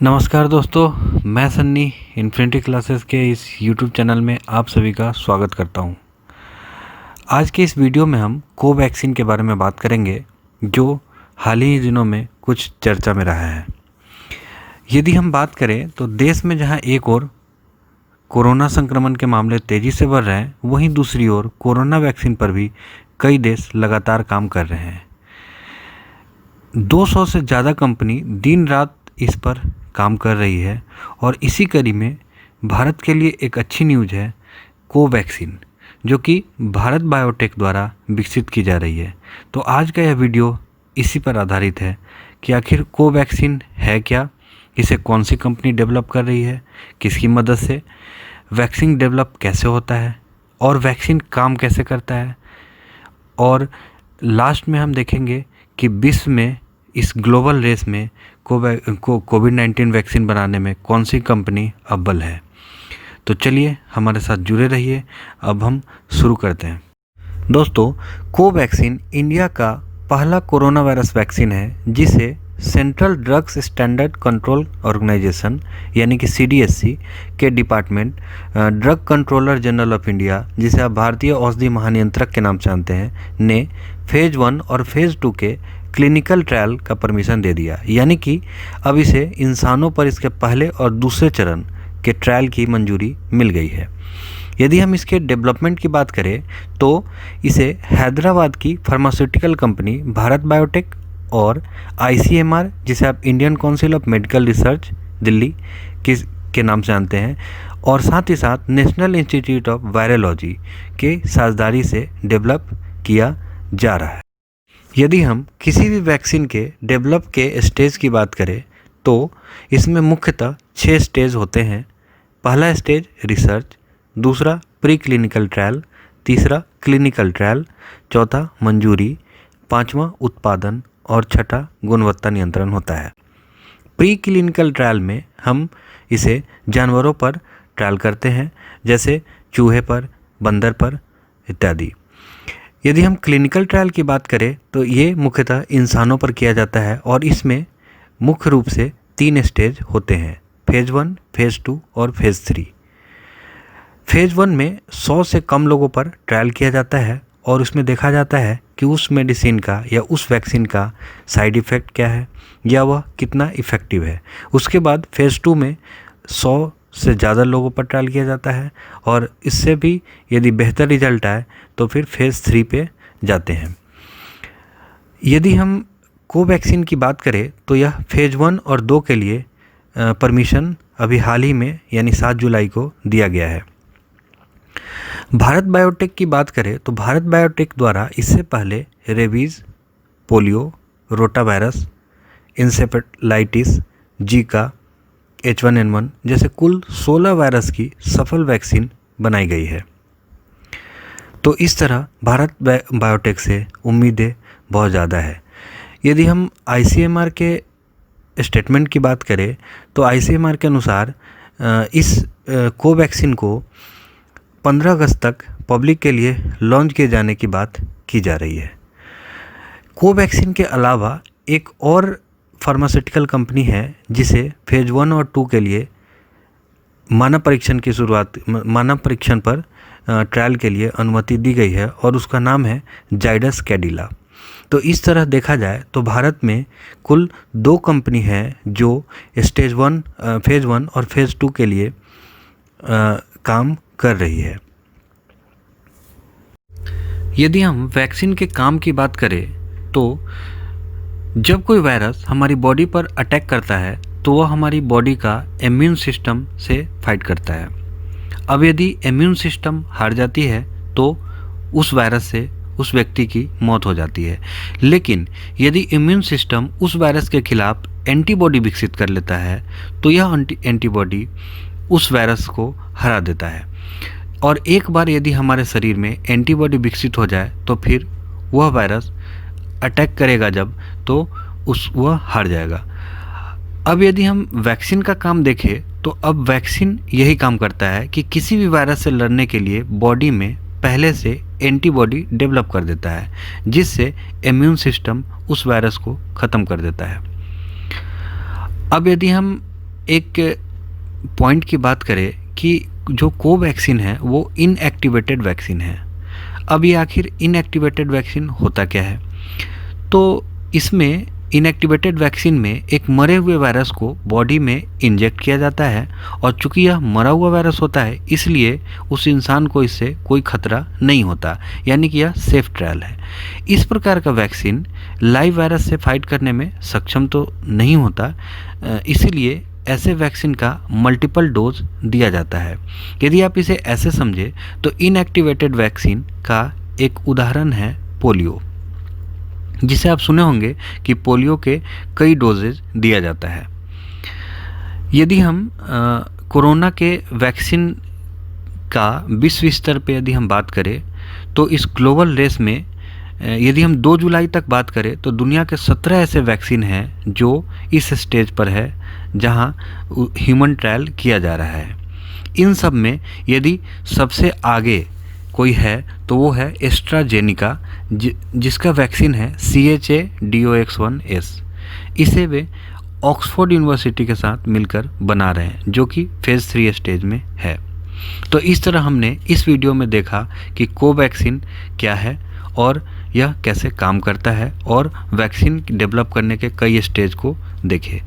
नमस्कार दोस्तों, मैं सन्नी इन्फिनिटी क्लासेस के इस YouTube चैनल में आप सभी का स्वागत करता हूं। आज के इस वीडियो में हम कोवैक्सीन के बारे में बात करेंगे, जो हाल ही दिनों में कुछ चर्चा में रहा है। यदि हम बात करें तो देश में जहां एक ओर कोरोना संक्रमण के मामले तेज़ी से बढ़ रहे हैं, वहीं दूसरी ओर कोरोना वैक्सीन पर भी कई देश लगातार काम कर रहे हैं। 200 से ज़्यादा कंपनी दिन रात इस पर काम कर रही है और इसी कड़ी में भारत के लिए एक अच्छी न्यूज़ है कोवैक्सीन, जो कि भारत बायोटेक द्वारा विकसित की जा रही है। तो आज का यह वीडियो इसी पर आधारित है कि आखिर कोवैक्सीन है क्या, इसे कौन सी कंपनी डेवलप कर रही है, किसकी मदद से, वैक्सीन डेवलप कैसे होता है और वैक्सीन काम कैसे करता है, और लास्ट में हम देखेंगे कि विश्व में इस ग्लोबल रेस में कोविड-19 वैक्सीन बनाने में कौन सी कंपनी अव्वल है। तो चलिए हमारे साथ जुड़े रहिए। अब हम शुरू करते हैं। दोस्तों, कोवैक्सीन इंडिया का पहला कोरोना वायरस वैक्सीन है जिसे central drugs standard control organisation यानी कि CDSC के department drug controller general of India, जिसे आप भारतीय औषधि महानियंत्रक के नाम से जानते हैं, ने फेज़ 1 और फेज़ 2 के क्लिनिकल ट्रायल का परमिशन दे दिया। यानी कि अब इसे इंसानों पर इसके पहले और दूसरे चरण के ट्रायल की मंजूरी मिल गई है। यदि हम इसके डेवलपमेंट की बात करें तो इसे हैदराबाद की फार्मास्यूटिकल कंपनी भारत बायोटेक और ICMR, जिसे आप Indian council of medical research Delhi के नाम से जानते हैं, और साथ ही साथ नेशनल इंस्टीट्यूट ऑफ वायरोलॉजी के साझेदारी से डेवलप किया जा रहा है। यदि हम किसी भी वैक्सीन के डेवलप के स्टेज की बात करें तो इसमें मुख्यतः 6 स्टेज होते हैं। पहला स्टेज रिसर्च, दूसरा प्री क्लिनिकल ट्रायल, तीसरा क्लिनिकल ट्रायल, चौथा मंजूरी, पांचवा उत्पादन और छठा गुणवत्ता नियंत्रण होता है। प्री क्लिनिकल ट्रायल में हम इसे जानवरों पर ट्रायल करते हैं, जैसे चूहे पर, बंदर पर इत्यादि। यदि हम क्लिनिकल ट्रायल की बात करें तो ये मुख्यतः इंसानों पर किया जाता है और इसमें मुख्य रूप से 3 स्टेज होते हैं: फेज़ 1, फेज़ 2 और फेज़ 3। फेज़ 1 में 100 से कम लोगों पर ट्रायल किया जाता है और उसमें देखा जाता है कि उस मेडिसिन का या उस वैक्सीन का साइड इफ़ेक्ट क्या है या वह कितना इफ़ेक्टिव है। उसके बाद फेज़ 2 में 100 से ज़्यादा लोगों पर ट्रायल किया जाता है और इससे भी यदि बेहतर रिजल्ट आए तो फिर फेज़ 3 पे जाते हैं। यदि हम कोवैक्सीन की बात करें तो यह फेज़ 1 और 2 के लिए परमिशन अभी हाल ही में यानी 7 जुलाई को दिया गया है। भारत बायोटेक की बात करें तो भारत बायोटेक द्वारा इससे पहले rabies, polio, rotavirus, encephalitis, Zika, H1N1 जैसे कुल 16 वायरस की सफल वैक्सीन बनाई गई है। तो इस तरह भारत बायोटेक से उम्मीदें बहुत ज़्यादा है। यदि हम ICMR के स्टेटमेंट की बात करें तो ICMR के अनुसार इस कोवैक्सीन को 15 अगस्त तक पब्लिक के लिए लॉन्च किए जाने की बात की जा रही है। कोवैक्सीन के अलावा एक और फार्मास्यूटिकल कंपनी है जिसे फेज़ 1 और 2 के लिए मानव परीक्षण पर ट्रायल के लिए अनुमति दी गई है और उसका नाम है जाइडस कैडिला। तो इस तरह देखा जाए तो भारत में कुल 2 कंपनी हैं जो फेज़ 1 और फेज़ 2 के लिए काम कर रही है। यदि हम वैक्सीन के काम की बात करें तो जब कोई वायरस हमारी बॉडी पर अटैक करता है तो वह हमारी बॉडी का इम्यून सिस्टम से फाइट करता है। अब यदि इम्यून सिस्टम हार जाती है तो उस वायरस से उस व्यक्ति की मौत हो जाती है। लेकिन यदि इम्यून सिस्टम उस वायरस के खिलाफ एंटीबॉडी विकसित कर लेता है तो यह एंटीबॉडी उस वायरस को हरा देता है। और एक बार यदि हमारे शरीर में एंटीबॉडी विकसित हो जाए तो फिर वह वायरस अटैक करेगा जब तो वह हार जाएगा। अब यदि हम वैक्सीन का काम देखें तो अब वैक्सीन यही काम करता है कि किसी भी वायरस से लड़ने के लिए बॉडी में पहले से एंटीबॉडी डेवलप कर देता है, जिससे इम्यून सिस्टम उस वायरस को ख़त्म कर देता है। अब यदि हम एक पॉइंट की बात करें कि जो कोवैक्सीन है वो इनएक्टिवेटेड वैक्सीन है। अब ये आखिर इनएक्टिवेटेड वैक्सीन होता क्या है? तो इसमें इनएक्टिवेटेड वैक्सीन में एक मरे हुए वायरस को बॉडी में इंजेक्ट किया जाता है, और चूंकि यह मरा हुआ वायरस होता है इसलिए उस इंसान को इससे कोई खतरा नहीं होता, यानी कि यह सेफ ट्रायल है। इस प्रकार का वैक्सीन लाइव वायरस से फाइट करने में सक्षम तो नहीं होता, इसीलिए ऐसे वैक्सीन का मल्टीपल डोज दिया जाता है। यदि आप इसे ऐसे समझे तो इनएक्टिवेटेड वैक्सीन का एक उदाहरण है पोलियो, जिसे आप सुने होंगे कि पोलियो के कई डोजेज दिया जाता है। यदि हम कोरोना के वैक्सीन का विश्व स्तर पे यदि हम बात करें तो इस ग्लोबल रेस में यदि हम 2 जुलाई तक बात करें तो दुनिया के 17 ऐसे वैक्सीन हैं जो इस स्टेज पर है जहां ह्यूमन ट्रायल किया जा रहा है। इन सब में यदि सबसे आगे कोई है तो वो है एस्ट्राजेनिका, जिसका वैक्सीन है CHAdOx1S। इसे वे ऑक्सफोर्ड यूनिवर्सिटी के साथ मिलकर बना रहे हैं, जो कि फेज़ 3 स्टेज में है। तो इस तरह हमने इस वीडियो में देखा कि कोवैक्सीन क्या है और यह कैसे काम करता है, और वैक्सीन डेवलप करने के कई स्टेज को देखे।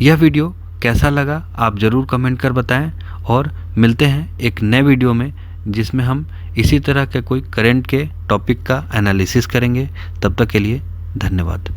यह वीडियो कैसा लगा आप ज़रूर कमेंट कर बताएं, और मिलते हैं एक नए वीडियो में जिसमें हम इसी तरह के कोई करंट के टॉपिक का एनालिसिस करेंगे। तब तक के लिए धन्यवाद।